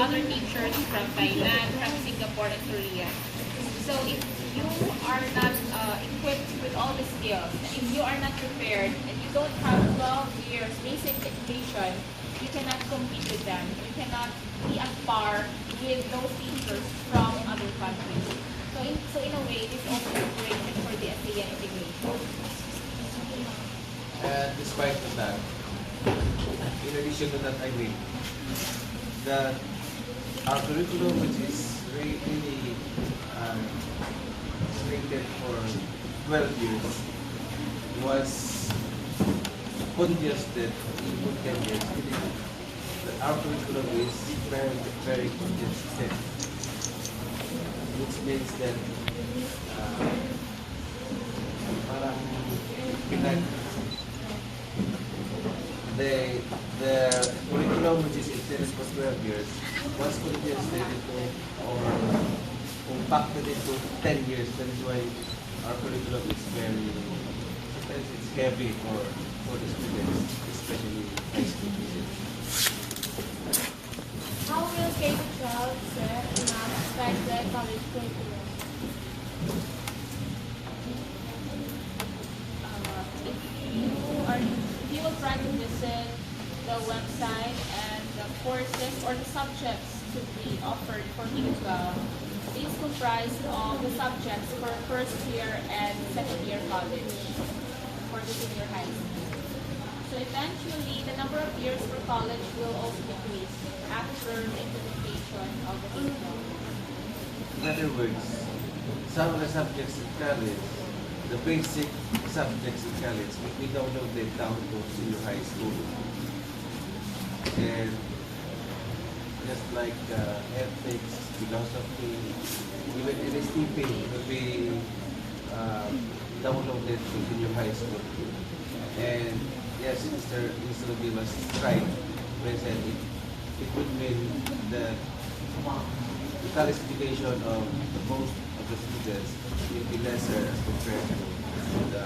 other teachers from Thailand, from Singapore, and Korea. So if you are not equipped with all the skills, if you are not prepared, and you don't have 12 years basic education, you cannot compete with them. You cannot be on par with those teachers from other countries. So in a way, it is also preparation for the ASEAN integration. And despite of that, in addition to that, I mean, that our curriculum, which is really slated for 12 years, was congested in 10 years. Meaning that our curriculum is very, very congested, which means that parang pinag the curriculum, which is intended for 12 years, was congested into or compacted into 10 years. That is why our curriculum is very, sometimes it's heavy for the students, especially high school students. How will K-12 set affect the college curriculum? If you will try to visit the website and the courses or the subjects to be offered for K-12, these comprise of the subjects for first year and second year college for the senior high school. So eventually, the number of years for college will also decrease after the implementation of the K-12. In other words, some of the subjects in college, the basic subjects in college, we download them down to senior high school. And just like ethics, philosophy, even NSTP will be downloaded to senior high school. And yes, Mr. Ruby was right when he said it would mean that the college education of most of the students will be lesser as compared to the